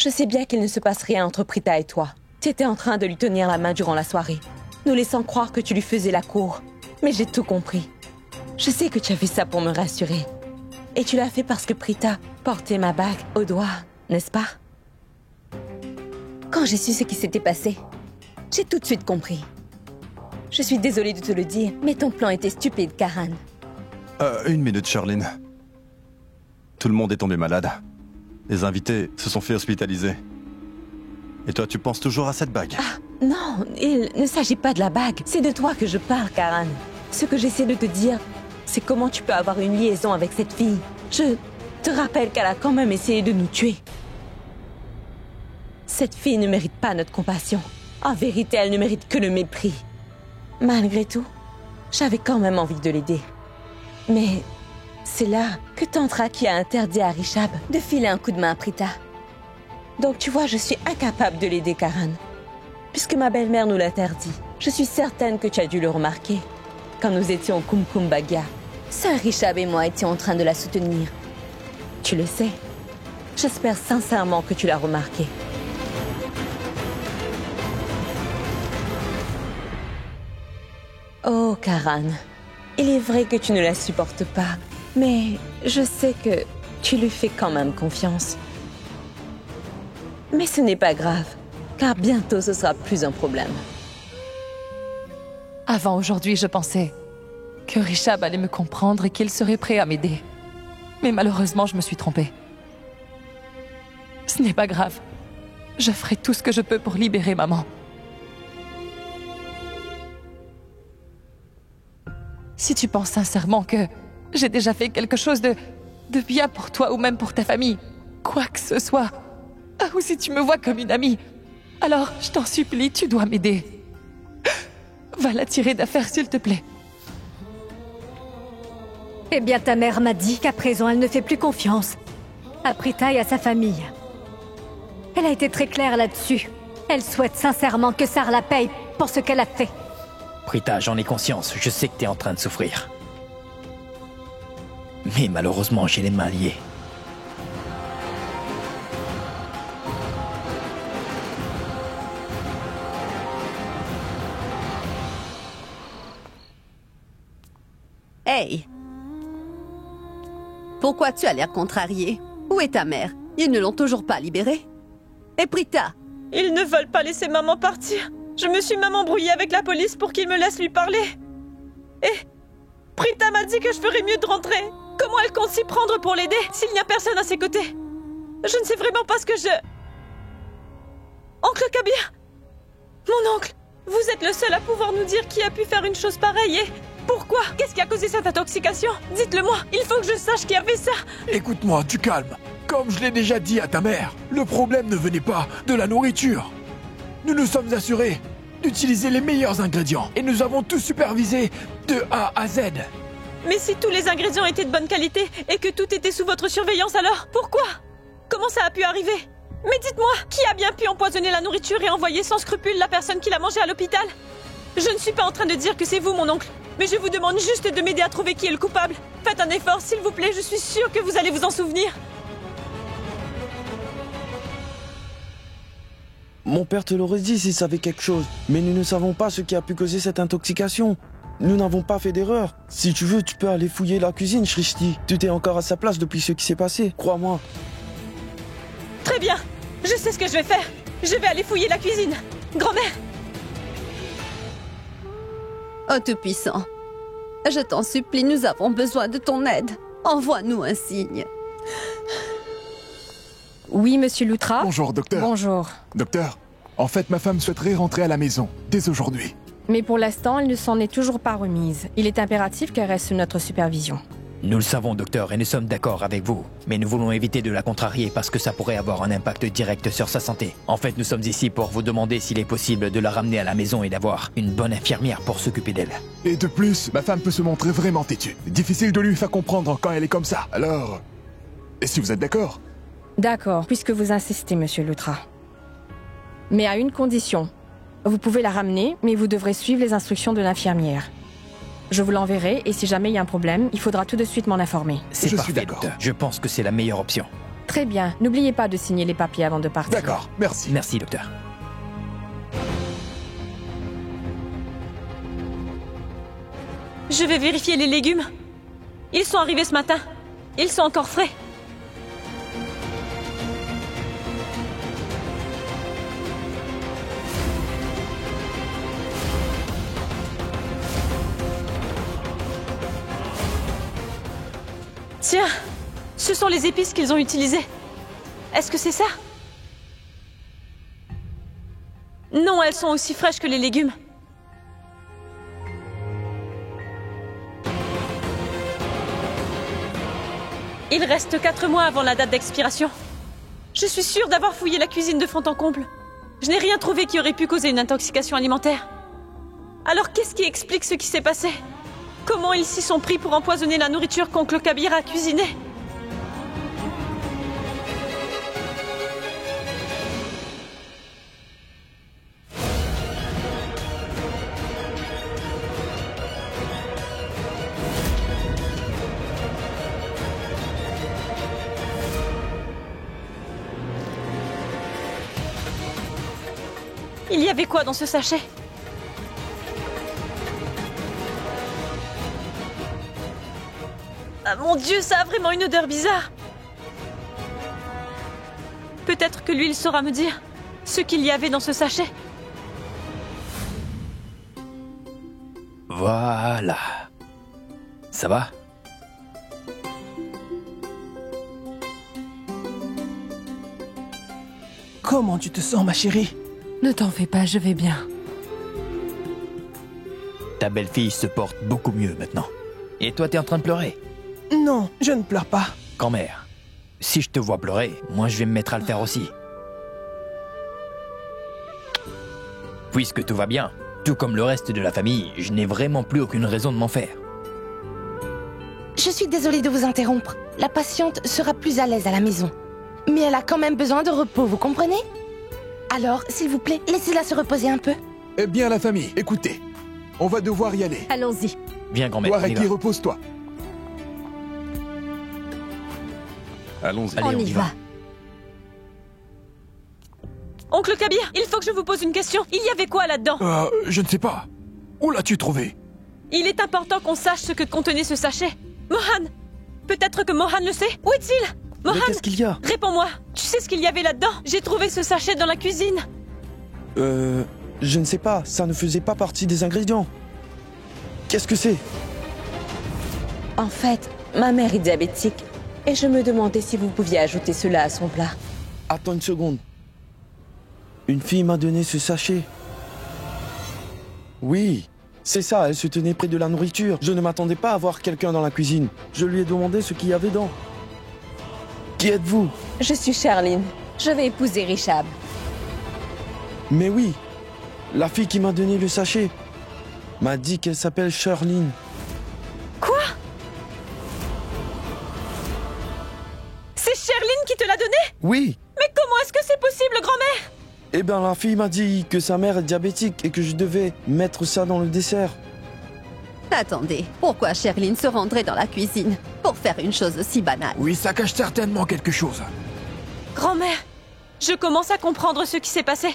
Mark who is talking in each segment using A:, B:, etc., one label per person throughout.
A: Je sais bien qu'il ne se passe rien entre Prita et toi. Tu étais en train de lui tenir la main durant la soirée, nous laissant croire que tu lui faisais la cour. Mais j'ai tout compris. Je sais que tu as fait ça pour me rassurer. Et tu l'as fait parce que Prita portait ma bague au doigt, n'est-ce pas? Quand j'ai su ce qui s'était passé, j'ai tout de suite compris. Je suis désolée de te le dire, mais ton plan était stupide, Karan.
B: Une minute, Charline. Tout le monde est tombé malade. Les invités se sont fait hospitaliser. Et toi, tu penses toujours à cette bague?
A: Ah, non, il ne s'agit pas de la bague. C'est de toi que je parle, Karan. Ce que j'essaie de te dire, c'est comment tu peux avoir une liaison avec cette fille. Je te rappelle qu'elle a quand même essayé de nous tuer. Cette fille ne mérite pas notre compassion. En vérité, elle ne mérite que le mépris. Malgré tout, j'avais quand même envie de l'aider. Mais c'est là que Tantraki a interdit à Rishab de filer un coup de main à Prita. Donc tu vois, je suis incapable de l'aider, Karan. Puisque ma belle-mère nous l'interdit. Je suis certaine que tu as dû le remarquer. Quand nous étions au Kumkum Bhagia, Sir Rishab et moi étions en train de la soutenir. Tu le sais. J'espère sincèrement que tu l'as remarqué. Oh, Karan. Il est vrai que tu ne la supportes pas, mais je sais que tu lui fais quand même confiance. Mais ce n'est pas grave, car bientôt ce sera plus un problème.
C: Avant aujourd'hui, je pensais que Rishab allait me comprendre et qu'il serait prêt à m'aider. Mais malheureusement, je me suis trompée. Ce n'est pas grave. Je ferai tout ce que je peux pour libérer maman. Si tu penses sincèrement que j'ai déjà fait quelque chose de bien pour toi ou même pour ta famille, quoi que ce soit, ou si tu me vois comme une amie, alors je t'en supplie, tu dois m'aider. Va la tirer d'affaire, s'il te plaît.
D: Eh bien, ta mère m'a dit qu'à présent, elle ne fait plus confiance à Prita et à sa famille. Elle a été très claire là-dessus. Elle souhaite sincèrement que Sar la paye pour ce qu'elle a fait.
E: Prita, j'en ai conscience, je sais que t'es en train de souffrir. Mais malheureusement, j'ai les mains liées.
F: Hey! Pourquoi tu as l'air contrarié? Où est ta mère? Ils ne l'ont toujours pas libérée. Et Prita?
G: Ils ne veulent pas laisser maman partir. Je me suis même embrouillée avec la police pour qu'ils me laissent lui parler. Et Prita m'a dit que je ferais mieux de rentrer. Comment elle compte s'y prendre pour l'aider s'il n'y a personne à ses côtés? Je ne sais vraiment pas ce que je... Oncle Kabir! Mon oncle, vous êtes le seul à pouvoir nous dire qui a pu faire une chose pareille et... Pourquoi? Qu'est-ce qui a causé cette intoxication? Dites-le-moi, il faut que je sache qui a fait ça.
H: Écoute-moi, tu calmes. Comme je l'ai déjà dit à ta mère, le problème ne venait pas de la nourriture. Nous nous sommes assurés d'utiliser les meilleurs ingrédients et nous avons tout supervisé de A à Z.
G: Mais si tous les ingrédients étaient de bonne qualité et que tout était sous votre surveillance alors, pourquoi? Comment ça a pu arriver? Mais dites-moi, qui a bien pu empoisonner la nourriture et envoyer sans scrupule la personne qui l'a mangée à l'hôpital? Je ne suis pas en train de dire que c'est vous, mon oncle. Mais je vous demande juste de m'aider à trouver qui est le coupable. Faites un effort, s'il vous plaît, je suis sûre que vous allez vous en souvenir.
I: Mon père te l'aurait dit s'il savait quelque chose. Mais nous ne savons pas ce qui a pu causer cette intoxication. Nous n'avons pas fait d'erreur. Si tu veux, tu peux aller fouiller la cuisine, Shrishti. Tu es encore à sa place depuis ce qui s'est passé, crois-moi.
G: Très bien, je sais ce que je vais faire. Je vais aller fouiller la cuisine. Grand-mère!
F: Oh Tout-Puissant, je t'en supplie, nous avons besoin de ton aide. Envoie-nous un signe.
C: Oui, monsieur Loutra.
H: Bonjour, docteur.
C: Bonjour.
H: Docteur, en fait, ma femme souhaiterait rentrer à la maison, dès aujourd'hui.
C: Mais pour l'instant, elle ne s'en est toujours pas remise. Il est impératif qu'elle reste sous notre supervision.
E: Nous le savons, docteur, et nous sommes d'accord avec vous. Mais nous voulons éviter de la contrarier parce que ça pourrait avoir un impact direct sur sa santé. En fait, nous sommes ici pour vous demander s'il est possible de la ramener à la maison et d'avoir une bonne infirmière pour s'occuper d'elle.
H: Et de plus, ma femme peut se montrer vraiment têtue. Difficile de lui faire comprendre quand elle est comme ça. Alors, et si vous êtes d'accord?
C: D'accord, puisque vous insistez, monsieur Loutra. Mais à une condition. Vous pouvez la ramener, mais vous devrez suivre les instructions de l'infirmière. Je vous l'enverrai, et si jamais il y a un problème, il faudra tout de suite m'en informer.
E: C'est
H: Je suis
E: parfait,
H: d'accord.
E: docteur. Je pense que c'est la meilleure option.
J: Très bien. N'oubliez pas de signer les papiers avant de partir.
H: D'accord, merci.
E: Merci, docteur.
G: Je vais vérifier les légumes. Ils sont arrivés ce matin. Ils sont encore frais. Tiens, ce sont les épices qu'ils ont utilisées. Est-ce que c'est ça? Non, elles sont aussi fraîches que les légumes. Il reste 4 mois avant la date d'expiration. Je suis sûre d'avoir fouillé la cuisine de fond en comble. Je n'ai rien trouvé qui aurait pu causer une intoxication alimentaire. Alors qu'est-ce qui explique ce qui s'est passé? Comment ils s'y sont pris pour empoisonner la nourriture qu'oncle Kabir a cuisinée? Il y avait quoi dans ce sachet? Ah mon Dieu, ça a vraiment une odeur bizarre. Peut-être que l'huile saura me dire ce qu'il y avait dans ce sachet.
E: Voilà. Ça va?
K: Comment tu te sens, ma chérie?
J: Ne t'en fais pas, je vais bien.
E: Ta belle-fille se porte beaucoup mieux maintenant. Et toi, t'es en train de pleurer?
K: Non, je ne pleure pas.
E: Grand-mère, si je te vois pleurer, moi je vais me mettre à le faire aussi. Puisque tout va bien, tout comme le reste de la famille, je n'ai vraiment plus aucune raison de m'en faire.
L: Je suis désolée de vous interrompre. La patiente sera plus à l'aise à la maison. Mais elle a quand même besoin de repos, vous comprenez? Alors, s'il vous plaît, laissez-la se reposer un peu.
H: Eh bien, la famille, écoutez. On va devoir y aller.
D: Allons-y.
E: Viens, grand-mère.
H: Toi,
E: on y
H: Reki,
E: va.
H: repose-toi.
B: Allons-y.
E: Allez,
D: On y va.
G: Oncle Kabir, il faut que je vous pose une question. Il y avait quoi là-dedans?
H: Je ne sais pas. Où l'as-tu trouvé?
G: Il est important qu'on sache ce que contenait ce sachet. Mohan! Peut-être que Mohan le sait? Où est-il? Mohan!
I: Mais qu'est-ce qu'il y a?
G: Réponds-moi. Tu sais ce qu'il y avait là-dedans? J'ai trouvé ce sachet dans la cuisine.
I: Je ne sais pas, ça ne faisait pas partie des ingrédients. Qu'est-ce que c'est?
A: En fait, ma mère est diabétique et je me demandais si vous pouviez ajouter cela à son plat.
I: Attends une seconde. Une fille m'a donné ce sachet. Oui, c'est ça, elle se tenait près de la nourriture. Je ne m'attendais pas à voir quelqu'un dans la cuisine. Je lui ai demandé ce qu'il y avait dedans. Qui êtes-vous?
A: Je suis Charline. Je vais épouser Rishab.
I: Mais oui, la fille qui m'a donné le sachet m'a dit qu'elle s'appelle Charline.
G: Quoi? C'est Sherline qui te l'a donné?
I: Oui.
G: Mais comment est-ce que c'est possible, grand-mère?
I: Eh bien, la fille m'a dit que sa mère est diabétique et que je devais mettre ça dans le dessert.
F: Attendez, pourquoi Sherline se rendrait dans la cuisine pour faire une chose aussi banale?
H: Oui, ça cache certainement quelque chose.
G: Grand-mère, je commence à comprendre ce qui s'est passé.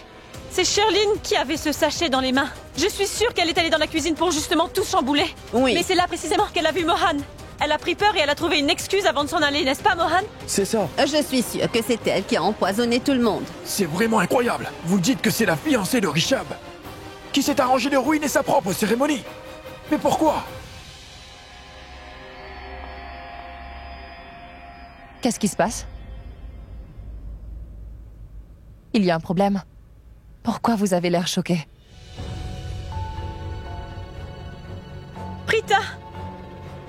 G: C'est Sherline qui avait ce sachet dans les mains. Je suis sûre qu'elle est allée dans la cuisine pour justement tout chambouler.
F: Oui.
G: Mais c'est là précisément qu'elle a vu Mohan. Elle a pris peur et elle a trouvé une excuse avant de s'en aller, n'est-ce pas, Mohan?
I: C'est ça.
F: Je suis sûre que c'est elle qui a empoisonné tout le monde.
H: C'est vraiment incroyable. Vous dites que c'est la fiancée de Rishab qui s'est arrangée de ruiner sa propre cérémonie. Mais pourquoi?
C: Qu'est-ce qui se passe? Il y a un problème? Pourquoi vous avez l'air choqué?
G: Prita!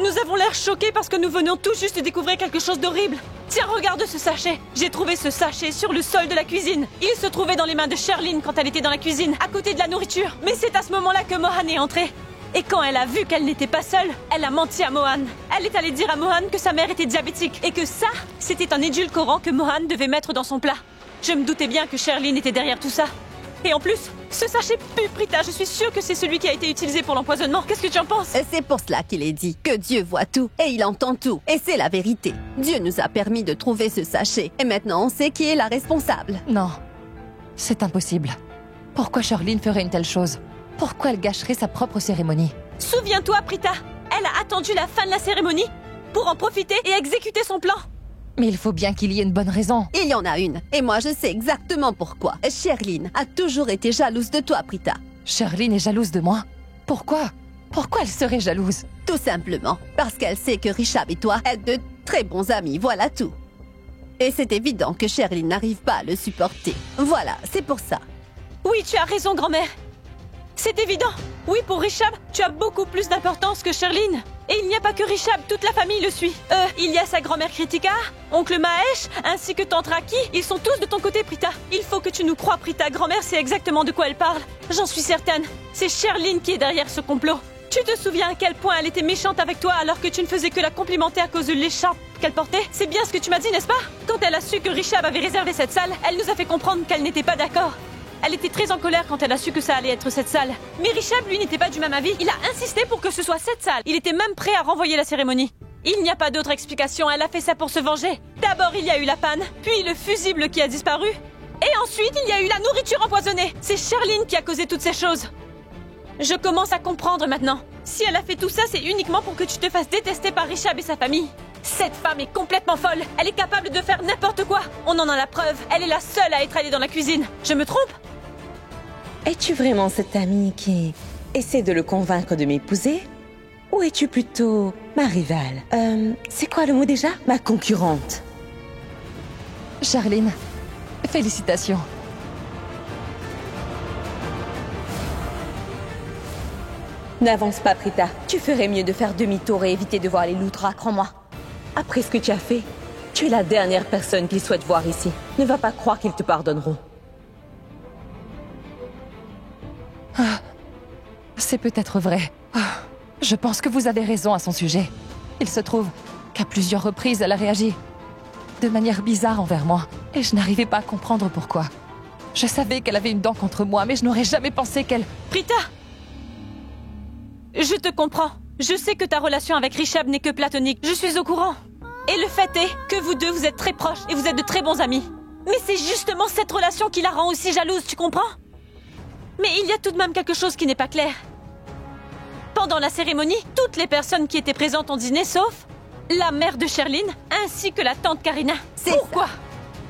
G: Nous avons l'air choqués parce que nous venons tout juste de découvrir quelque chose d'horrible. Tiens, regarde ce sachet. J'ai trouvé ce sachet sur le sol de la cuisine. Il se trouvait dans les mains de Sherline quand elle était dans la cuisine, à côté de la nourriture. Mais c'est à ce moment-là que Mohan est entrée. Et quand elle a vu qu'elle n'était pas seule, elle a menti à Mohan. Elle est allée dire à Mohan que sa mère était diabétique et que ça, c'était un édulcorant que Mohan devait mettre dans son plat. Je me doutais bien que Sherline était derrière tout ça. Et en plus, ce sachet pue, Prita. Je suis sûre que c'est celui qui a été utilisé pour l'empoisonnement. Qu'est-ce que tu en penses?
F: C'est pour cela qu'il est dit que Dieu voit tout et il entend tout. Et c'est la vérité. Dieu nous a permis de trouver ce sachet. Et maintenant, on sait qui est la responsable.
C: Non, c'est impossible. Pourquoi Charlene ferait une telle chose? Pourquoi elle gâcherait sa propre cérémonie?
G: Souviens-toi, Prita. Elle a attendu la fin de la cérémonie pour en profiter et exécuter son plan.
C: Mais il faut bien qu'il y ait une bonne raison.
F: Il y en a une. Et moi, je sais exactement pourquoi. Charlene a toujours été jalouse de toi, Prita.
C: Charlene est jalouse de moi? Pourquoi? Pourquoi elle serait jalouse?
F: Tout simplement parce qu'elle sait que Richard et toi êtes de très bons amis, voilà tout. Et c'est évident que Charlene n'arrive pas à le supporter. Voilà, c'est pour ça.
G: Oui, tu as raison, grand-mère. C'est évident. Oui, pour Richard, tu as beaucoup plus d'importance que Charlene. Et il n'y a pas que Richard, toute la famille le suit. Il y a sa grand-mère Kritika, oncle Mahesh, ainsi que tante Raki. Ils sont tous de ton côté, Prita. Il faut que tu nous crois, Prita. Grand-mère sait exactement de quoi elle parle. J'en suis certaine. C'est Charlene qui est derrière ce complot. Tu te souviens à quel point elle était méchante avec toi alors que tu ne faisais que la complimenter à cause de l'écharpe qu'elle portait? C'est bien ce que tu m'as dit, n'est-ce pas? Quand elle a su que Richard avait réservé cette salle, elle nous a fait comprendre qu'elle n'était pas d'accord. Elle était très en colère quand elle a su que ça allait être cette salle. Mais Richard, lui, n'était pas du même avis. Il a insisté pour que ce soit cette salle. Il était même prêt à renvoyer la cérémonie. Il n'y a pas d'autre explication, elle a fait ça pour se venger. D'abord, il y a eu la panne, puis le fusible qui a disparu. Et ensuite, il y a eu la nourriture empoisonnée. C'est Charlene qui a causé toutes ces choses. Je commence à comprendre maintenant. Si elle a fait tout ça, c'est uniquement pour que tu te fasses détester par Richard et sa famille. Cette femme est complètement folle. Elle est capable de faire n'importe quoi. On en a la preuve. Elle est la seule à être allée dans la cuisine. Je me trompe?
A: Es-tu vraiment cette amie qui essaie de le convaincre de m'épouser? Ou es-tu plutôt ma rivale? C'est quoi le mot déjà? Ma concurrente.
C: Charlene, félicitations.
A: N'avance pas, Prita. Tu ferais mieux de faire demi-tour et éviter de voir les loutres, crois-moi. Après ce que tu as fait, tu es la dernière personne qu'ils souhaitent voir ici. Ne va pas croire qu'ils te pardonneront.
C: Ah, c'est peut-être vrai. Ah, je pense que vous avez raison à son sujet. Il se trouve qu'à plusieurs reprises, elle a réagi de manière bizarre envers moi. Et je n'arrivais pas à comprendre pourquoi. Je savais qu'elle avait une dent contre moi, mais je n'aurais jamais pensé qu'elle...
G: Prita! Je te comprends. Je sais que ta relation avec Richard n'est que platonique. Je suis au courant. Et le fait est que vous deux, vous êtes très proches et vous êtes de très bons amis. Mais c'est justement cette relation qui la rend aussi jalouse, tu comprends? Mais il y a tout de même quelque chose qui n'est pas clair. Pendant la cérémonie, toutes les personnes qui étaient présentes ont dîné, sauf la mère de Charlene, ainsi que la tante Karina. Pourquoi?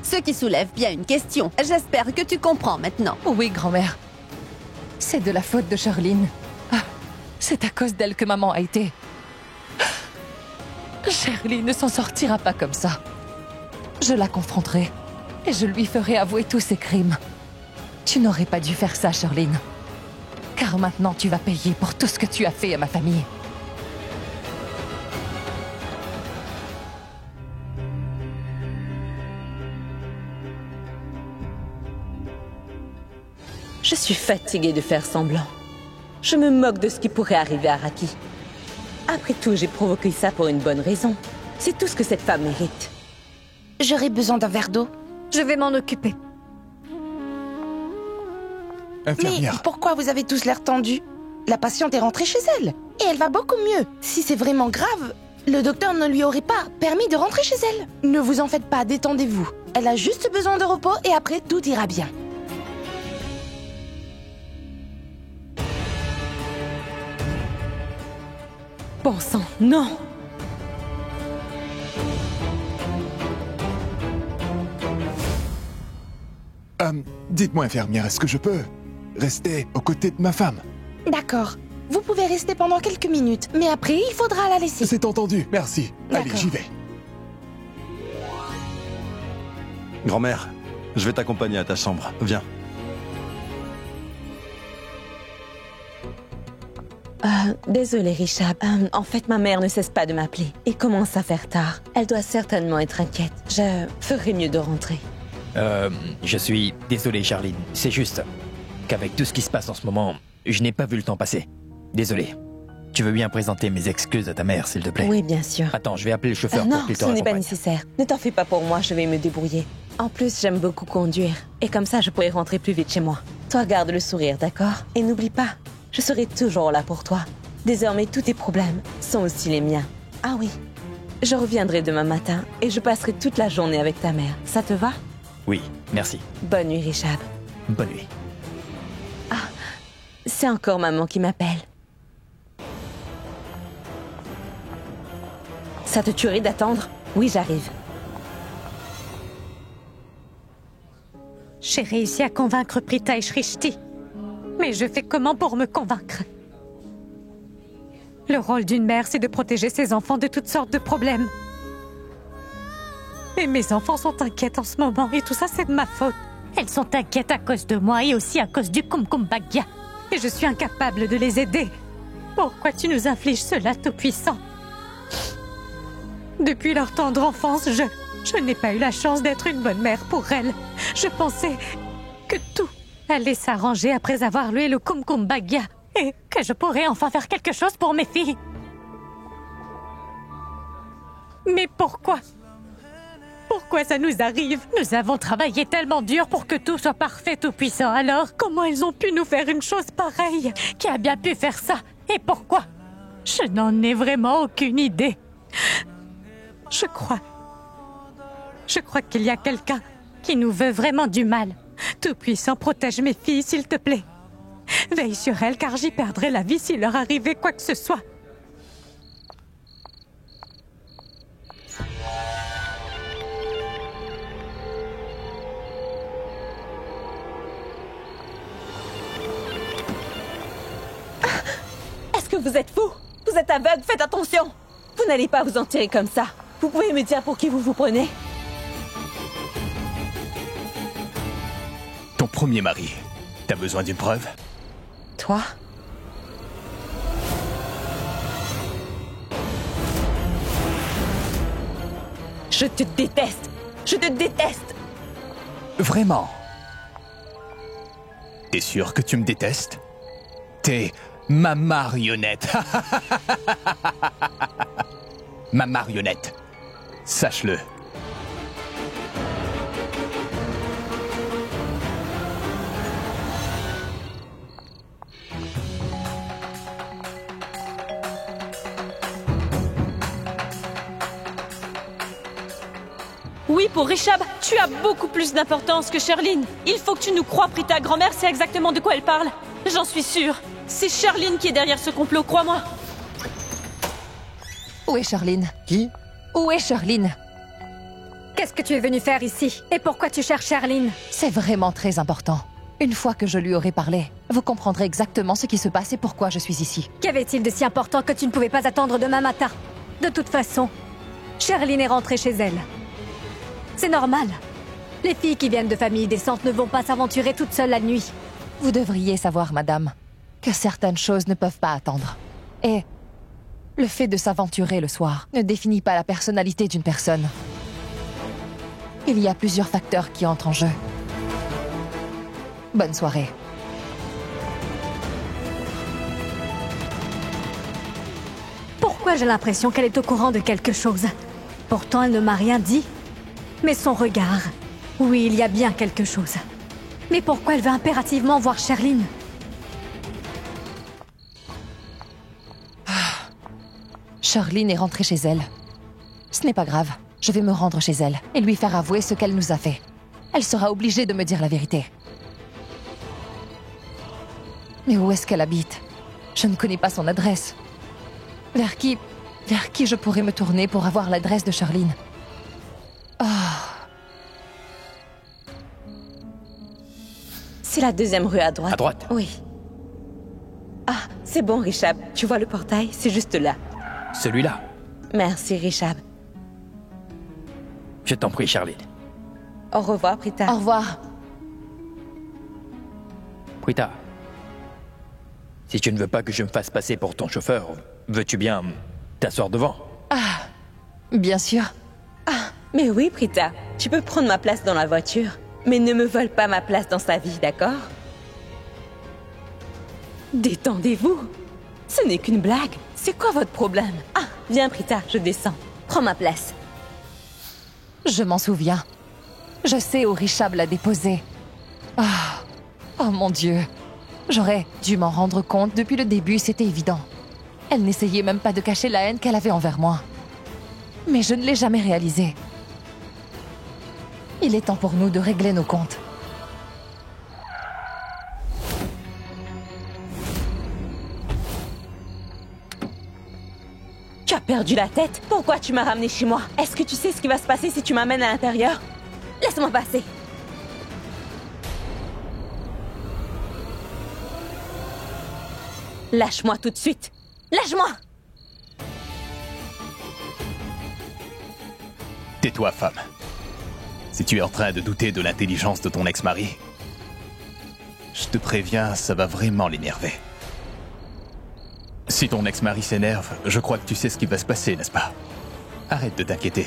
F: Ce qui soulève bien une question. J'espère que tu comprends maintenant.
C: Oui, grand-mère. C'est de la faute de Charlene. Ah, c'est à cause d'elle que maman a été... Charlene ne s'en sortira pas comme ça. Je la confronterai et je lui ferai avouer tous ses crimes. Tu n'aurais pas dû faire ça, Charlene. Car maintenant, tu vas payer pour tout ce que tu as fait à ma famille.
A: Je suis fatiguée de faire semblant. Je me moque de ce qui pourrait arriver à Raki. Après tout, j'ai provoqué ça pour une bonne raison. C'est tout ce que cette femme mérite.
L: J'aurais besoin d'un verre d'eau.
D: Je vais m'en occuper.
L: Mais pourquoi vous avez tous l'air tendus? La patiente est rentrée chez elle. Et elle va beaucoup mieux. Si c'est vraiment grave, le docteur ne lui aurait pas permis de rentrer chez elle. Ne vous en faites pas, détendez-vous. Elle a juste besoin de repos et après, tout ira bien.
A: Bon sang, non!
H: Dites-moi, infirmière, est-ce que je peux rester aux côtés de ma femme?
L: D'accord. Vous pouvez rester pendant quelques minutes, mais après, il faudra la laisser.
H: C'est entendu, merci. Allez, j'y vais.
B: Grand-mère, je vais t'accompagner à ta chambre. Viens.
A: Désolée, Richard. En fait, ma mère ne cesse pas de m'appeler et commence à faire tard. Elle doit certainement être inquiète. Je ferais mieux de rentrer.
E: Je suis désolé, Charlene. C'est juste qu'avec tout ce qui se passe en ce moment, je n'ai pas vu le temps passer. Désolé. Tu veux bien présenter mes excuses à ta mère, s'il te plaît?
A: Oui, bien sûr.
E: Attends, je vais appeler le chauffeur
A: non,
E: pour qu'il te
A: ce n'est pas
E: raccompagne.
A: nécessaire. Ne t'en fais pas pour moi, je vais me débrouiller. En plus, j'aime beaucoup conduire. Et comme ça, je pourrai rentrer plus vite chez moi. Toi, garde le sourire, d'accord? Et n'oublie pas, je serai toujours là pour toi. Désormais, tous tes problèmes sont aussi les miens. Ah oui, je reviendrai demain matin et je passerai toute la journée avec ta mère. Ça te va?
E: Oui, merci.
A: Bonne nuit, Richard.
E: Bonne nuit.
A: Ah, c'est encore maman qui m'appelle. Ça te tuerait d'attendre? Oui, j'arrive.
D: J'ai réussi à convaincre Prita et Shrishti. Mais je fais comment pour me convaincre? Le rôle d'une mère, c'est de protéger ses enfants de toutes sortes de problèmes. Et mes enfants sont inquiets en ce moment, et tout ça, c'est de ma faute. Elles sont inquiètes à cause de moi et aussi à cause du Kumkum Bhagya. Et je suis incapable de les aider. Pourquoi tu nous infliges cela, Tout-Puissant? Depuis leur tendre enfance, je n'ai pas eu la chance d'être une bonne mère pour elles. Je pensais que tout allait s'arranger après avoir lu le Kumkum Bhagya et que je pourrais enfin faire quelque chose pour mes filles. Mais pourquoi? Pourquoi ça nous arrive? Nous avons travaillé tellement dur pour que tout soit parfait, Tout-Puissant. Alors, comment ils ont pu nous faire une chose pareille? Qui a bien pu faire ça? Et pourquoi? Je n'en ai vraiment aucune idée. Je crois qu'il y a quelqu'un qui nous veut vraiment du mal. Tout-Puissant, protège mes filles, s'il te plaît. Veille sur elles, car j'y perdrais la vie s'il leur arrivait quoi que ce soit.
A: Est-ce que vous êtes fou? Vous êtes aveugle, faites attention! Vous n'allez pas vous en tirer comme ça. Vous pouvez me dire pour qui vous vous prenez?
E: Ton premier mari. T'as besoin d'une preuve?
A: Toi? Je te déteste! Je te déteste!
E: Vraiment? T'es sûr que tu me détestes? T'es ma marionnette. Ma marionnette. Sache-le.
G: Oui, pour Rishab, tu as beaucoup plus d'importance que Sherline. Il faut que tu nous crois, Prita. Grand-mère sait exactement de quoi elle parle. J'en suis sûre. C'est Sherline qui est derrière ce complot, crois-moi.
C: Où est Sherline?
I: Qui?
C: Où est Sherline?
D: Qu'est-ce que tu es venu faire ici? Et pourquoi tu cherches Sherline?
C: C'est vraiment très important. Une fois que je lui aurai parlé, vous comprendrez exactement ce qui se passe et pourquoi je suis ici.
D: Qu'avait-il de si important que tu ne pouvais pas attendre demain matin? De toute façon, Sherline est rentrée chez elle. C'est normal. Les filles qui viennent de familles décentes ne vont pas s'aventurer toutes seules la nuit.
C: Vous devriez savoir, madame, que certaines choses ne peuvent pas attendre. Et le fait de s'aventurer le soir ne définit pas la personnalité d'une personne. Il y a plusieurs facteurs qui entrent en jeu. Bonne soirée.
D: Pourquoi j'ai l'impression qu'elle est au courant de quelque chose? Pourtant, elle ne m'a rien dit. Mais son regard... Oui, il y a bien quelque chose. Mais pourquoi elle veut impérativement voir Sherline?
C: Sherline est rentrée chez elle. Ce n'est pas grave. Je vais me rendre chez elle et lui faire avouer ce qu'elle nous a fait. Elle sera obligée de me dire la vérité. Mais où est-ce qu'elle habite? Je ne connais pas son adresse. Vers qui je pourrais me tourner pour avoir l'adresse de Sherline?
A: C'est la deuxième rue à droite.
E: À droite?
A: Oui. Ah, c'est bon, Richard. Tu vois le portail? C'est juste là.
E: Celui-là.
A: Merci, Richard.
E: Je t'en prie, Sherline.
A: Au revoir, Prita.
C: Au revoir.
E: Prita, si tu ne veux pas que je me fasse passer pour ton chauffeur, veux-tu bien t'asseoir devant?
C: Ah, bien sûr.
A: Ah, mais oui, Prita. Tu peux prendre ma place dans la voiture. Mais ne me vole pas ma place dans sa vie, d'accord? Détendez-vous. Ce n'est qu'une blague. C'est quoi votre problème? Ah, viens, Prita, je descends. Prends ma place.
C: Je m'en souviens. Je sais où Rishab l'a déposé. Ah, Oh mon Dieu. J'aurais dû m'en rendre compte depuis le début, c'était évident. Elle n'essayait même pas de cacher la haine qu'elle avait envers moi. Mais je ne l'ai jamais réalisé. Il est temps pour nous de régler nos comptes.
A: Tu as perdu la tête? Pourquoi tu m'as ramené chez moi? Est-ce que tu sais ce qui va se passer si tu m'amènes à l'intérieur? Laisse-moi passer. Lâche-moi tout de suite. Lâche-moi!
E: Tais-toi, femme. Si tu es en train de douter de l'intelligence de ton ex-mari, je te préviens, ça va vraiment l'énerver. Si ton ex-mari s'énerve, je crois que tu sais ce qui va se passer, n'est-ce pas? Arrête de t'inquiéter.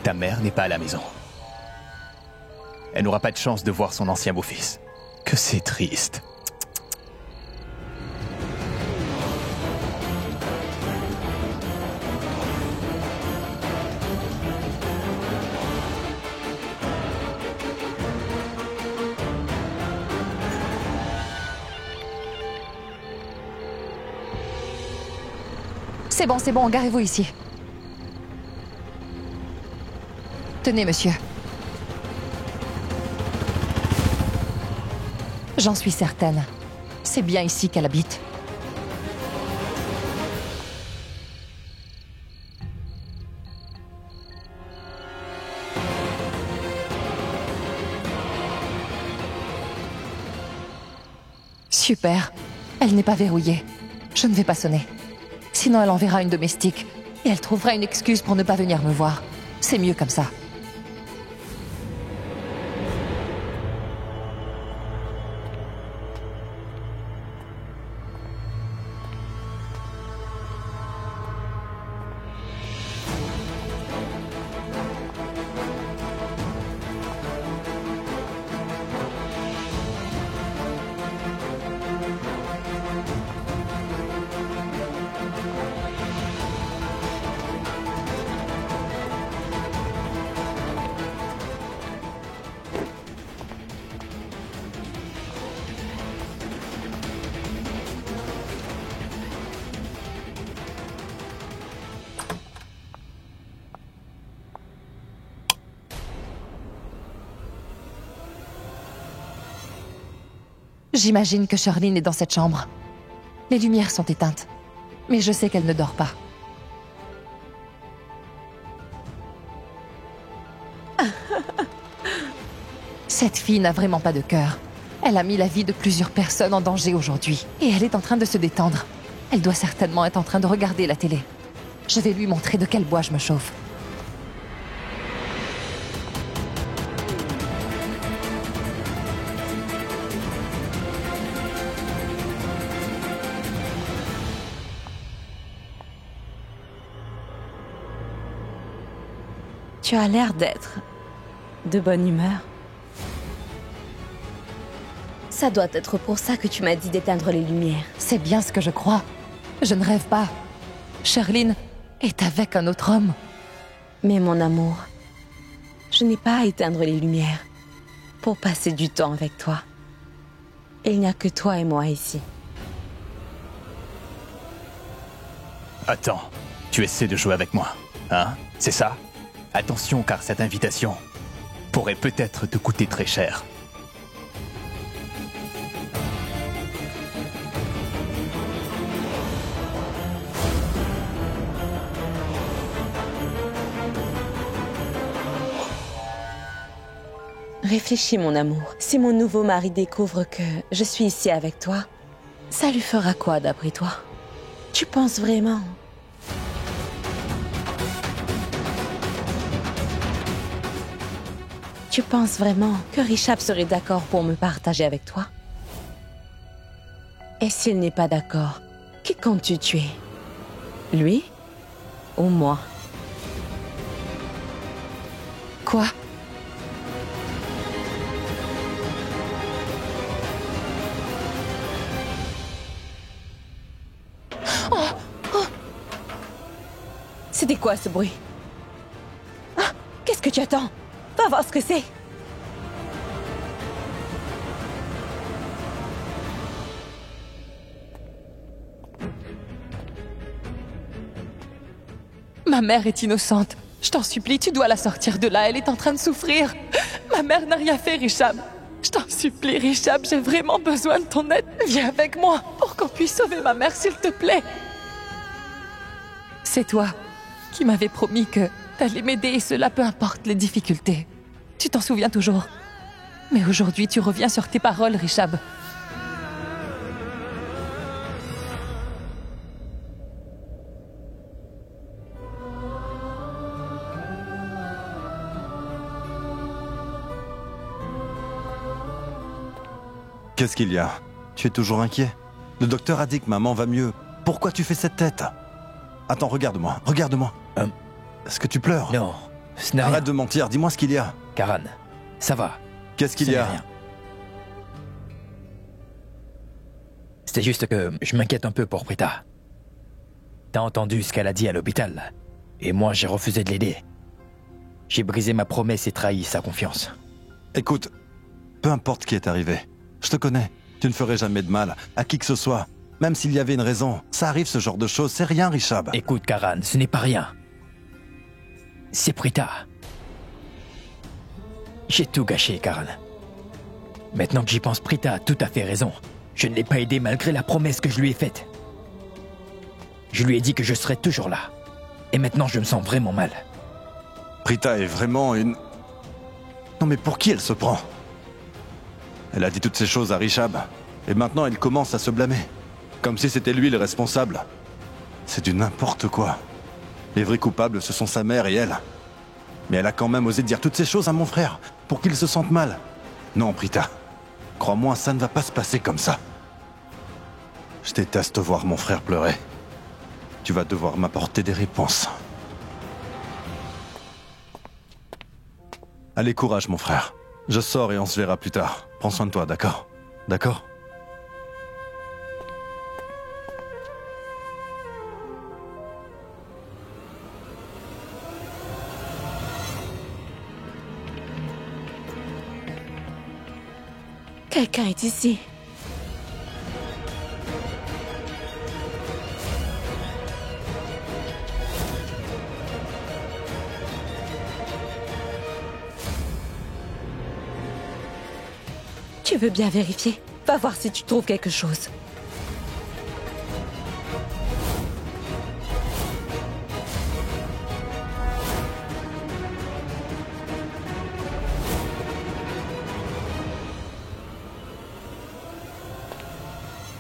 E: Ta mère n'est pas à la maison. Elle n'aura pas de chance de voir son ancien beau-fils. Que c'est triste.
C: C'est bon, garez-vous ici. Tenez, monsieur. J'en suis certaine. C'est bien ici qu'elle habite. Super. Elle n'est pas verrouillée. Je ne vais pas sonner. Sinon, elle enverra une domestique. Et elle trouvera une excuse pour ne pas venir me voir. C'est mieux comme ça. J'imagine que Charlene est dans cette chambre. Les lumières sont éteintes, mais je sais qu'elle ne dort pas. Cette fille n'a vraiment pas de cœur. Elle a mis la vie de plusieurs personnes en danger aujourd'hui, et elle est en train de se détendre. Elle doit certainement être en train de regarder la télé. Je vais lui montrer de quel bois je me chauffe.
A: Tu as l'air d'être de bonne humeur. Ça doit être pour ça que tu m'as dit d'éteindre les lumières.
C: C'est bien ce que je crois. Je ne rêve pas. Charlene est avec un autre homme.
A: Mais mon amour, je n'ai pas à éteindre les lumières pour passer du temps avec toi. Il n'y a que toi et moi ici.
E: Attends, tu essaies de jouer avec moi, hein? C'est ça? Attention, car cette invitation pourrait peut-être te coûter très cher.
A: Réfléchis, mon amour. Si mon nouveau mari découvre que je suis ici avec toi, ça lui fera quoi d'après toi? Tu penses vraiment? Tu penses vraiment que Richard serait d'accord pour me partager avec toi? Et s'il n'est pas d'accord, qui comptes-tu tuer? Lui ou moi?
C: Quoi?
A: C'était quoi ce bruit? Ah, qu'est-ce que tu attends? Va voir ce que c'est.
C: Ma mère est innocente. Je t'en supplie, tu dois la sortir de là. Elle est en train de souffrir. Ma mère n'a rien fait, Richab. Je t'en supplie, Richab, j'ai vraiment besoin de ton aide. Viens avec moi pour qu'on puisse sauver ma mère, s'il te plaît. C'est toi qui m'avais promis que t'allais m'aider et cela peu importe les difficultés. Tu t'en souviens toujours. Mais aujourd'hui, tu reviens sur tes paroles, Richab.
B: Qu'est-ce qu'il y a? Tu es toujours inquiet? Le docteur a dit que maman va mieux. Pourquoi tu fais cette tête? Attends, regarde-moi, regarde-moi. Est-ce que tu pleures?
E: Non, ce n'est rien.
B: Arrête de mentir, dis-moi ce qu'il y a.
E: Karan, ça va.
B: Qu'est-ce qu'il y a?
E: Rien. C'est juste que je m'inquiète un peu pour Prita. T'as entendu ce qu'elle a dit à l'hôpital. Et moi, j'ai refusé de l'aider. J'ai brisé ma promesse et trahi sa confiance.
B: Écoute, peu importe ce qui est arrivé, je te connais. Tu ne ferais jamais de mal à qui que ce soit. Même s'il y avait une raison. Ça arrive ce genre de choses, c'est rien, Richab.
E: Écoute, Karan, ce n'est pas rien. C'est Prita. J'ai tout gâché, Karan. Maintenant que j'y pense, Prita a tout à fait raison. Je ne l'ai pas aidé malgré la promesse que je lui ai faite. Je lui ai dit que je serais toujours là. Et maintenant, je me sens vraiment mal.
B: Prita est vraiment une... Non mais pour qui elle se prend? Elle a dit toutes ces choses à Richab. Et maintenant, elle commence à se blâmer. Comme si c'était lui le responsable. C'est du n'importe quoi. Les vrais coupables, ce sont sa mère et elle. Mais elle a quand même osé dire toutes ces choses à mon frère, pour qu'il se sente mal. Non, Prita. Crois-moi, ça ne va pas se passer comme ça. Je déteste voir mon frère pleurer. Tu vas devoir m'apporter des réponses. Allez, courage, mon frère. Je sors et on se verra plus tard. Prends soin de toi, d'accord? D'accord?
A: Quelqu'un est ici. Tu veux bien vérifier? Va voir si tu trouves quelque chose.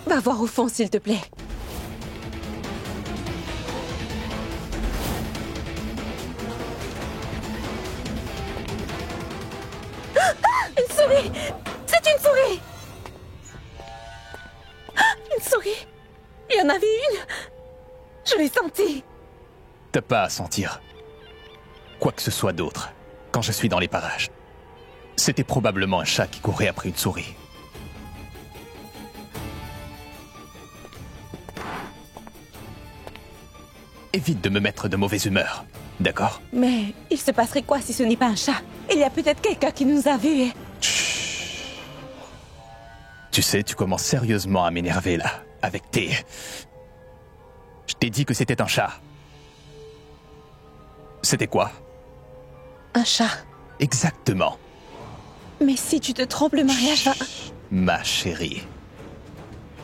A: Va voir au fond, s'il te plaît. Une souris! C'est une souris! Une souris! Il y en avait une! Je l'ai sentie!
M: T'as pas à sentir quoi que ce soit d'autre quand je suis dans les parages. C'était probablement un chat qui courait après une souris. Évite de me mettre de mauvaise humeur, d'accord?
A: Mais il se passerait quoi si ce n'est pas un chat? Il y a peut-être quelqu'un qui nous a vus et...
M: Chut. Tu sais, tu commences sérieusement à m'énerver là, avec tes... Je t'ai dit que c'était un chat. C'était quoi?
A: Un chat.
M: Exactement.
A: Mais si tu te trompes, le mariage va...
M: Ma chérie.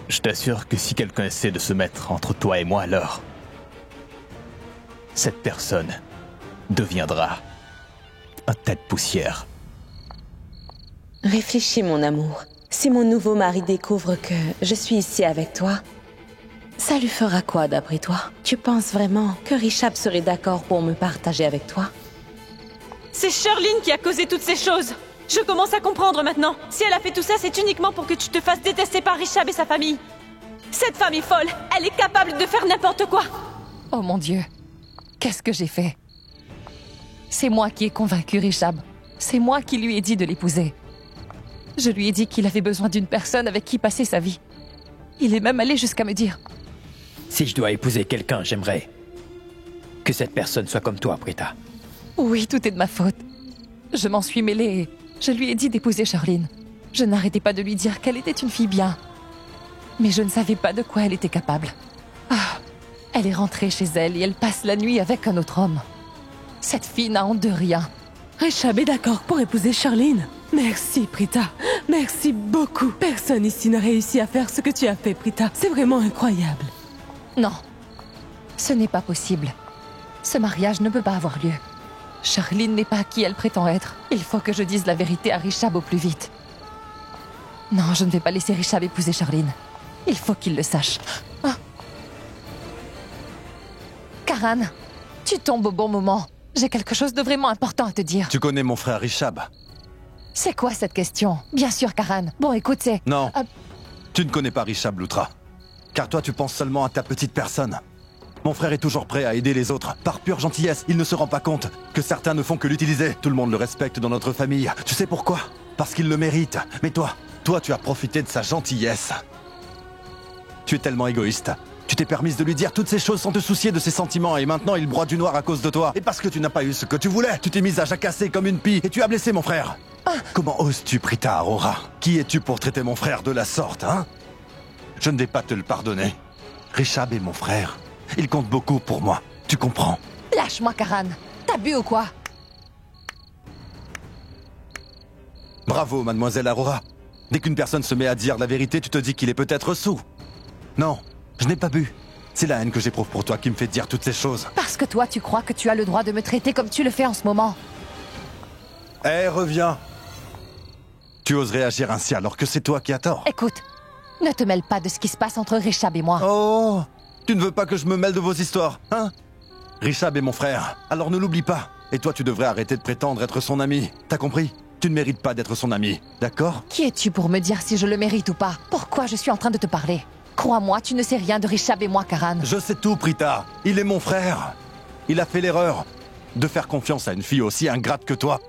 M: Je t'assure que si quelqu'un essaie de se mettre entre toi et moi, alors... cette personne deviendra un tas de poussière.
A: Réfléchis, mon amour. Si mon nouveau mari découvre que je suis ici avec toi, ça lui fera quoi d'après toi? Tu penses vraiment que Richab serait d'accord pour me partager avec toi?
G: C'est Shirlene qui a causé toutes ces choses. Je commence à comprendre maintenant. Si elle a fait tout ça, c'est uniquement pour que tu te fasses détester par Richab et sa famille. Cette femme est folle. Elle est capable de faire n'importe quoi.
C: Oh mon Dieu. Qu'est-ce que j'ai fait? C'est moi qui ai convaincu Richab. C'est moi qui lui ai dit de l'épouser. Je lui ai dit qu'il avait besoin d'une personne avec qui passer sa vie. Il est même allé jusqu'à me dire...
E: Si je dois épouser quelqu'un, j'aimerais que cette personne soit comme toi, Prita.
C: Oui, tout est de ma faute. Je m'en suis mêlée et je lui ai dit d'épouser Shirlene. Je n'arrêtais pas de lui dire qu'elle était une fille bien. Mais je ne savais pas de quoi elle était capable. Ah, Elle est rentrée chez elle et elle passe la nuit avec un autre homme. Cette fille n'a honte de rien.
J: Richab est d'accord pour épouser Charline. Merci, Prita. Merci beaucoup. Personne ici n'a réussi à faire ce que tu as fait, Prita. C'est vraiment incroyable.
C: Non, ce n'est pas possible. Ce mariage ne peut pas avoir lieu. Charline n'est pas qui elle prétend être. Il faut que je dise la vérité à Richab au plus vite. Non, je ne vais pas laisser Richab épouser Charline. Il faut qu'il le sache. Ah. Karan, tu tombes au bon moment. J'ai quelque chose de vraiment important à te dire.
B: Tu connais mon frère Richab?
C: C'est quoi cette question? Bien sûr, Karan. Bon, écoute, c'est...
B: Non, tu ne connais pas Richab, Loutra. Car toi, tu penses seulement à ta petite personne. Mon frère est toujours prêt à aider les autres. Par pure gentillesse, il ne se rend pas compte que certains ne font que l'utiliser. Tout le monde le respecte dans notre famille. Tu sais pourquoi? Parce qu'il le mérite. Mais toi, tu as profité de sa gentillesse. Tu es tellement égoïste. Tu t'es permise de lui dire toutes ces choses sans te soucier de ses sentiments et maintenant il broie du noir à cause de toi. Et parce que tu n'as pas eu ce que tu voulais, tu t'es mise à jacasser comme une pie et tu as blessé mon frère. Comment oses-tu, Prita Aurora? Qui es-tu pour traiter mon frère de la sorte, hein? Je ne vais pas te le pardonner. Richab est mon frère. Il compte beaucoup pour moi. Tu comprends?
C: Lâche-moi, Karan. T'as bu ou quoi?
B: Bravo, mademoiselle Aurora. Dès qu'une personne se met à dire la vérité, tu te dis qu'il est peut-être saoul. Non, je n'ai pas bu. C'est la haine que j'éprouve pour toi qui me fait dire toutes ces choses.
C: Parce que toi, tu crois que tu as le droit de me traiter comme tu le fais en ce moment.
B: Eh, reviens. Tu oses réagir ainsi alors que c'est toi qui as tort.
C: Écoute, ne te mêle pas de ce qui se passe entre Richab et moi.
B: Oh, tu ne veux pas que je me mêle de vos histoires, hein? Richab est mon frère, alors ne l'oublie pas. Et toi, tu devrais arrêter de prétendre être son ami. T'as compris? Tu ne mérites pas d'être son ami, d'accord?
C: Qui es-tu pour me dire si je le mérite ou pas? Pourquoi je suis en train de te parler? Crois-moi, tu ne sais rien de Richab et moi, Karan.
B: Je sais tout, Prita. Il est mon frère. Il a fait l'erreur de faire confiance à une fille aussi ingrate que toi.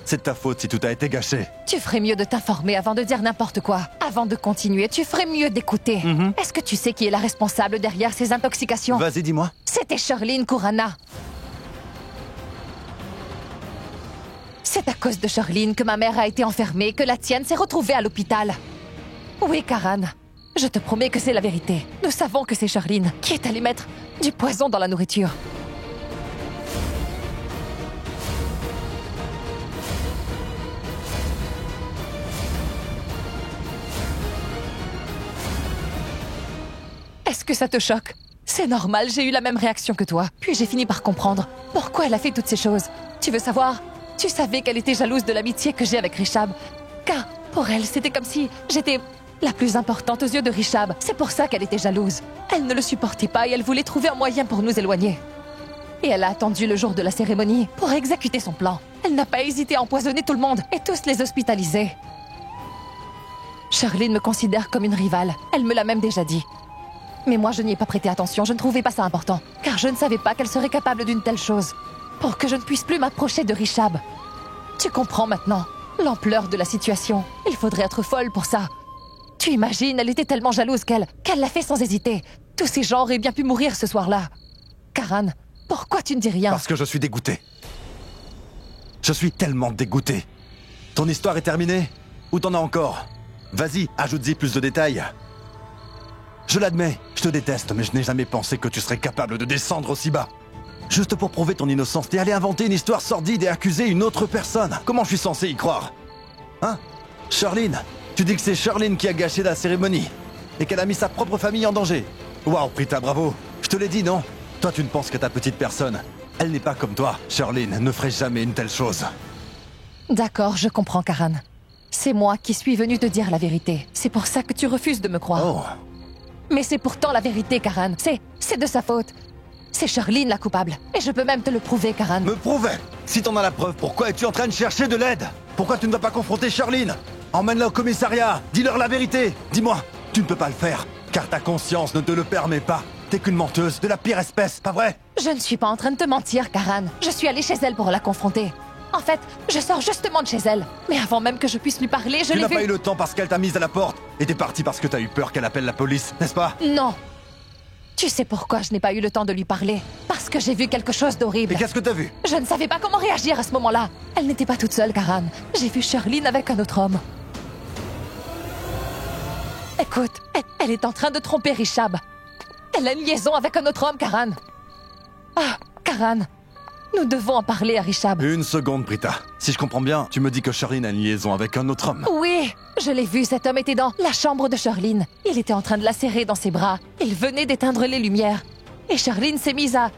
B: C'est ta faute si tout a été gâché.
C: Tu ferais mieux de t'informer avant de dire n'importe quoi. Avant de continuer, tu ferais mieux d'écouter. Est-ce que tu sais qui est la responsable derrière ces intoxications?
B: Vas-y, dis-moi.
C: C'était Charline Kurana. C'est à cause de Charline que ma mère a été enfermée, que la tienne s'est retrouvée à l'hôpital. Oui, Karan. Je te promets que c'est la vérité. Nous savons que c'est Charline qui est allée mettre du poison dans la nourriture. Est-ce que ça te choque? C'est normal, j'ai eu la même réaction que toi. Puis j'ai fini par comprendre pourquoi elle a fait toutes ces choses. Tu veux savoir? Tu savais qu'elle était jalouse de l'amitié que j'ai avec Richab. Car pour elle, c'était comme si j'étais la plus importante aux yeux de Richab. C'est pour ça qu'elle était jalouse. Elle ne le supportait pas et elle voulait trouver un moyen pour nous éloigner. Et elle a attendu le jour de la cérémonie pour exécuter son plan. Elle n'a pas hésité à empoisonner tout le monde et tous les hospitaliser. Charline me considère comme une rivale. Elle me l'a même déjà dit. Mais moi, je n'y ai pas prêté attention, je ne trouvais pas ça important. Car je ne savais pas qu'elle serait capable d'une telle chose. Pour que je ne puisse plus m'approcher de Richab. Tu comprends maintenant l'ampleur de la situation. Il faudrait être folle pour ça. Tu imagines, elle était tellement jalouse qu'elle l'a fait sans hésiter. Tous ces gens auraient bien pu mourir ce soir-là. Karan, pourquoi tu ne dis rien?
B: Parce que je suis dégoûté. Je suis tellement dégoûté. Ton histoire est terminée? Ou t'en as encore? Vas-y, ajoute-y plus de détails. Je l'admets, je te déteste, mais je n'ai jamais pensé que tu serais capable de descendre aussi bas. Juste pour prouver ton innocence, t'es allé inventer une histoire sordide et accuser une autre personne. Comment je suis censé y croire? Hein? Charline? Tu dis que c'est Charline qui a gâché la cérémonie et qu'elle a mis sa propre famille en danger. Waouh, Prita, bravo. Je te l'ai dit, non? Toi, tu ne penses qu'à ta petite personne. Elle n'est pas comme toi. Charline ne ferait jamais une telle chose.
C: D'accord, je comprends, Karan. C'est moi qui suis venue te dire la vérité. C'est pour ça que tu refuses de me croire.
B: Oh.
C: Mais c'est pourtant la vérité, Karan. C'est de sa faute. C'est Charline la coupable. Et je peux même te le prouver, Karan.
B: Me prouver? Si t'en as la preuve, pourquoi es-tu en train de chercher de l'aide? Pourquoi tu ne vas pas confronter Charline? Emmène-la au commissariat. Dis-leur la vérité. Dis-moi, tu ne peux pas le faire, car ta conscience ne te le permet pas. T'es qu'une menteuse de la pire espèce, pas vrai?
C: Je ne suis pas en train de te mentir, Karan. Je suis allée chez elle pour la confronter. En fait, je sors justement de chez elle. Mais avant même que je puisse lui parler, je l'ai vue...
B: Tu n'as pas eu le temps parce qu'elle t'a mise à la porte. Et t'es parti parce que t'as eu peur qu'elle appelle la police, n'est-ce pas?
C: Non. Tu sais pourquoi je n'ai pas eu le temps de lui parler? Parce que j'ai vu quelque chose d'horrible.
B: Et qu'est-ce que t'as vu?
C: Je ne savais pas comment réagir à ce moment-là. Elle n'était pas toute seule, Karan. J'ai vu Charline avec un autre homme. Écoute, elle est en train de tromper Richab. Elle a une liaison avec un autre homme, Karan. Ah, Karan, nous devons en parler à Rishab.
B: Une seconde, Prita. Si je comprends bien, tu me dis que Charlene a une liaison avec un autre homme.
C: Oui, je l'ai vu, cet homme était dans la chambre de Charlene. Il était en train de la serrer dans ses bras. Il venait d'éteindre les lumières. Et Charlene s'est mise à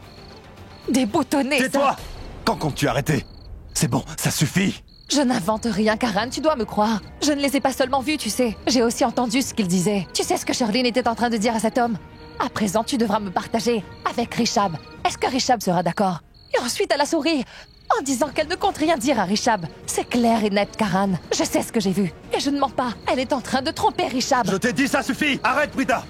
C: déboutonner ça.
B: Tais-toi! Quand comptes-tu arrêter? C'est bon, ça suffit.
C: Je n'invente rien, Karan, tu dois me croire. Je ne les ai pas seulement vus, tu sais. J'ai aussi entendu ce qu'ils disaient. Tu sais ce que Charlene était en train de dire à cet homme? À présent, tu devras me partager avec Rishab. Est-ce que Rishab sera d'accord? Et ensuite, elle a souri, en disant qu'elle ne compte rien dire à Rishab. C'est clair et net, Karan. Je sais ce que j'ai vu. Et je ne mens pas. Elle est en train de tromper Rishab.
B: Je t'ai dit, ça suffit! Arrête, Prita!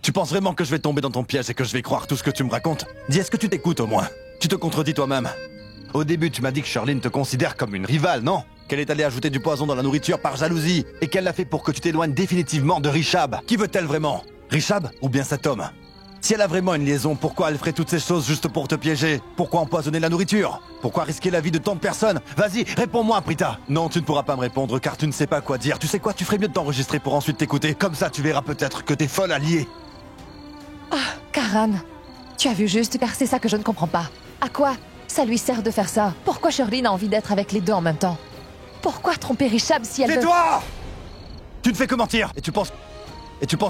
B: Tu penses vraiment que je vais tomber dans ton piège et que je vais croire tout ce que tu me racontes? Dis, est-ce que tu t'écoutes au moins? Tu te contredis toi-même. Au début, tu m'as dit que Charlene te considère comme une rivale, non? Qu'elle est allée ajouter du poison dans la nourriture par jalousie, et qu'elle l'a fait pour que tu t'éloignes définitivement de Rishab. Qui veut-elle vraiment? Rishab ou bien cet homme? Si elle a vraiment une liaison, pourquoi elle ferait toutes ces choses juste pour te piéger? Pourquoi empoisonner la nourriture? Pourquoi risquer la vie de tant de personnes? Vas-y, réponds-moi, Prita! Non, tu ne pourras pas me répondre car tu ne sais pas quoi dire. Tu sais quoi? Tu ferais mieux de t'enregistrer pour ensuite t'écouter. Comme ça, tu verras peut-être que t'es folle alliée.
C: Ah, Karan, tu as vu juste car c'est ça que je ne comprends pas. À quoi ça lui sert de faire ça? Pourquoi Charlene a envie d'être avec les deux en même temps? Pourquoi tromper Rishab si elle veut...
B: Tais-toi! Tu ne fais que mentir! Et tu penses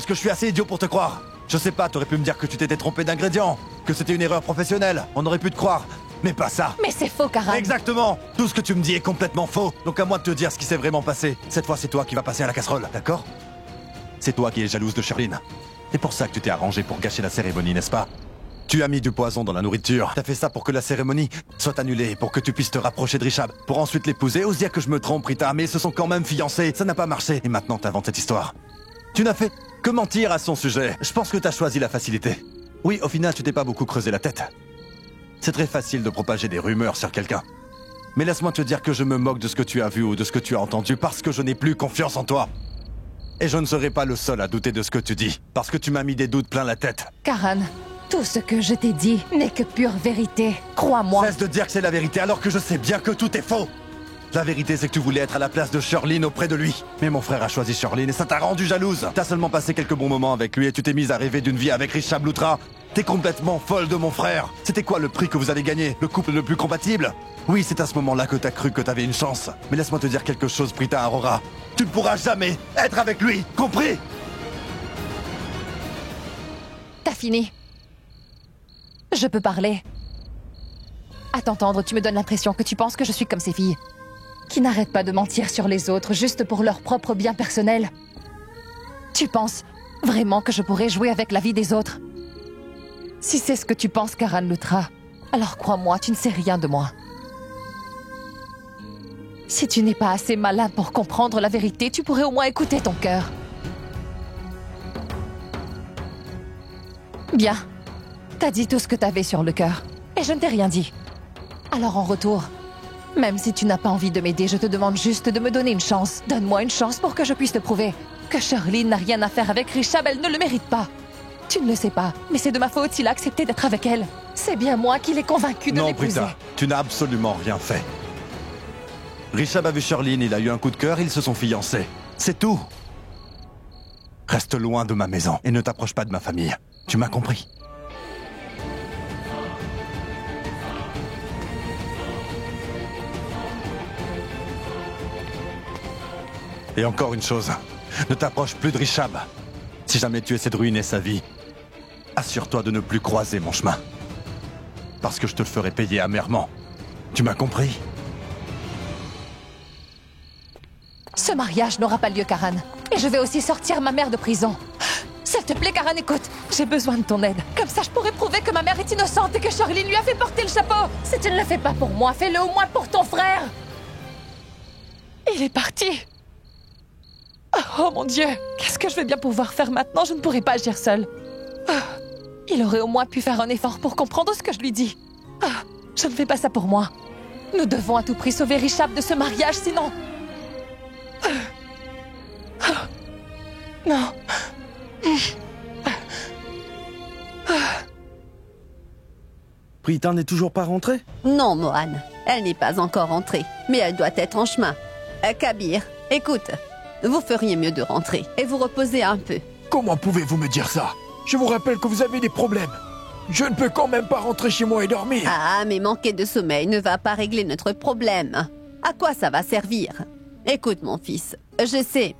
B: que je suis assez idiot pour te croire? Je sais pas, t'aurais pu me dire que tu t'étais trompé d'ingrédients, que c'était une erreur professionnelle, on aurait pu te croire. Mais pas ça!
C: Mais c'est faux, Karan!
B: Exactement! Tout ce que tu me dis est complètement faux. Donc à moi de te dire ce qui s'est vraiment passé. Cette fois, c'est toi qui vas passer à la casserole, d'accord? C'est toi qui es jalouse de Charlene. C'est pour ça que tu t'es arrangé pour gâcher la cérémonie, n'est-ce pas? Tu as mis du poison dans la nourriture. T'as fait ça pour que la cérémonie soit annulée, pour que tu puisses te rapprocher de Rishab, pour ensuite l'épouser. Ose dire que je me trompe, Rita, mais ils se sont quand même fiancés. Ça n'a pas marché. Et maintenant, t'inventes cette histoire. Tu n'as fait que mentir à son sujet. Je pense que t'as choisi la facilité. Oui, au final, tu t'es pas beaucoup creusé la tête. C'est très facile de propager des rumeurs sur quelqu'un. Mais laisse-moi te dire que je me moque de ce que tu as vu ou de ce que tu as entendu parce que je n'ai plus confiance en toi. Et je ne serai pas le seul à douter de ce que tu dis, parce que tu m'as mis des doutes plein la tête.
C: Karan, tout ce que je t'ai dit n'est que pure vérité. Crois-moi.
B: Cesse de dire que c'est la vérité alors que je sais bien que tout est faux. La vérité, c'est que tu voulais être à la place de Charlene auprès de lui. Mais mon frère a choisi Charlene et ça t'a rendu jalouse. T'as seulement passé quelques bons moments avec lui et tu t'es mise à rêver d'une vie avec Rishab Lutra. T'es complètement folle de mon frère. C'était quoi le prix que vous avez gagné? Le couple le plus compatible? Oui, c'est à ce moment-là que t'as cru que t'avais une chance. Mais laisse-moi te dire quelque chose, Prita Aurora. Tu ne pourras jamais être avec lui, compris?
C: T'as fini. Je peux parler. À t'entendre, tu me donnes l'impression que tu penses que je suis comme ces filles, qui n'arrêtent pas de mentir sur les autres juste pour leur propre bien personnel. Tu penses vraiment que je pourrais jouer avec la vie des autres? Si c'est ce que tu penses, Karan Lutra, alors crois-moi, tu ne sais rien de moi. Si tu n'es pas assez malin pour comprendre la vérité, tu pourrais au moins écouter ton cœur. Bien. T'as dit tout ce que t'avais sur le cœur, et je ne t'ai rien dit. Alors en retour, même si tu n'as pas envie de m'aider, je te demande juste de me donner une chance. Donne-moi une chance pour que je puisse te prouver que Charlene n'a rien à faire avec Rishab, elle ne le mérite pas. Tu ne le sais pas, mais c'est de ma faute s'il a accepté d'être avec elle. C'est bien moi qui l'ai convaincu de l'épouser.
B: Non, Prita, tu n'as absolument rien fait. Rishab a vu Charlene, il a eu un coup de cœur, ils se sont fiancés. C'est tout. Reste loin de ma maison et ne t'approche pas de ma famille. Tu m'as compris? Et encore une chose, ne t'approche plus de Rishab. Si jamais tu essaies de ruiner sa vie, assure-toi de ne plus croiser mon chemin. Parce que je te le ferai payer amèrement. Tu m'as compris?
C: Ce mariage n'aura pas lieu, Karan. Et je vais aussi sortir ma mère de prison. S'il te plaît, Karan, écoute. J'ai besoin de ton aide. Comme ça, je pourrai prouver que ma mère est innocente et que Charlene lui a fait porter le chapeau. Si tu ne le fais pas pour moi, fais-le au moins pour ton frère. Il est parti. Oh mon Dieu, qu'est-ce que je vais bien pouvoir faire maintenant? Je ne pourrai pas agir seule. Il aurait au moins pu faire un effort pour comprendre ce que je lui dis. Je ne fais pas ça pour moi. Nous devons à tout prix sauver Rishab de ce mariage, sinon... Non.
I: Prita n'est toujours pas rentrée?
F: Non, Mohan. Elle n'est pas encore rentrée, mais elle doit être en chemin. Kabir, écoute, vous feriez mieux de rentrer et vous reposer un peu.
H: Comment pouvez-vous me dire ça? Je vous rappelle que vous avez des problèmes. Je ne peux quand même pas rentrer chez moi et dormir.
F: Ah, mais manquer de sommeil ne va pas régler notre problème. À quoi ça va servir? Écoute, mon fils, je sais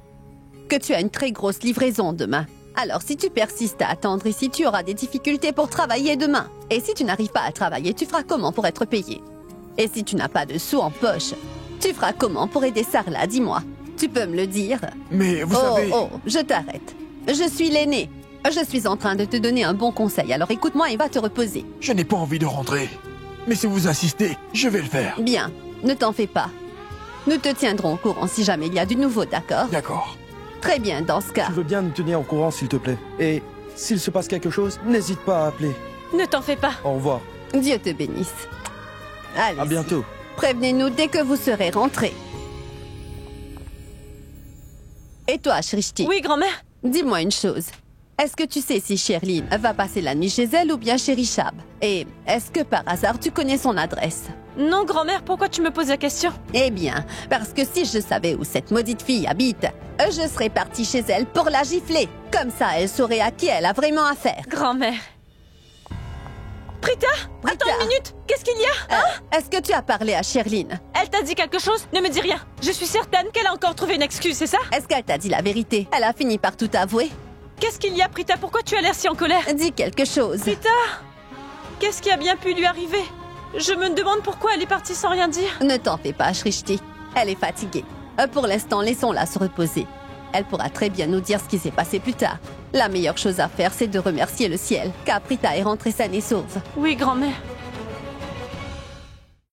F: que tu as une très grosse livraison demain. Alors, si tu persistes à attendre ici, tu auras des difficultés pour travailler demain. Et si tu n'arrives pas à travailler, tu feras comment pour être payé? Et si tu n'as pas de sous en poche, tu feras comment pour aider Sarla? Dis-moi. Tu peux me le dire?
H: Mais vous savez...
F: Oh, je t'arrête. Je suis l'aîné. Je suis en train de te donner un bon conseil, alors écoute-moi et va te reposer.
H: Je n'ai pas envie de rentrer. Mais si vous insistez, je vais le faire.
F: Bien, ne t'en fais pas. Nous te tiendrons au courant si jamais il y a du nouveau, d'accord?
H: D'accord.
F: Très bien, dans ce cas.
I: Tu veux bien nous tenir au courant, s'il te plaît. Et s'il se passe quelque chose, n'hésite pas à appeler.
G: Ne t'en fais pas.
I: Au revoir.
F: Dieu te bénisse. Allez.
I: À bientôt.
F: Prévenez-nous dès que vous serez rentrés. Et toi, Shrishti?
G: Oui, grand-mère.
F: Dis-moi une chose. Est-ce que tu sais si Sherline va passer la nuit chez elle ou bien chez Rishab? Et est-ce que par hasard tu connais son adresse?
G: Non, grand-mère, pourquoi tu me poses la question?
F: Eh bien, parce que si je savais où cette maudite fille habite, je serais partie chez elle pour la gifler. Comme ça, elle saurait à qui elle a vraiment affaire.
G: Grand-mère. Prita, attends une minute. Qu'est-ce qu'il y a, hein?
F: Est-ce que tu as parlé à Sherline?
G: Elle t'a dit quelque chose? Ne me dis rien. Je suis certaine qu'elle a encore trouvé une excuse, c'est ça?
F: Est-ce qu'elle t'a dit la vérité? Elle a fini par tout avouer?
G: Qu'est-ce qu'il y a, Prita? Pourquoi tu as l'air si en colère?
F: Dis quelque chose.
G: Prita, qu'est-ce qui a bien pu lui arriver? Je me demande pourquoi elle est partie sans rien dire.
F: Ne t'en fais pas, Shrishti. Elle est fatiguée. Pour l'instant, laissons-la se reposer. Elle pourra très bien nous dire ce qui s'est passé plus tard. La meilleure chose à faire, c'est de remercier le ciel, car Prita est rentrée saine et sauve.
G: Oui, grand-mère.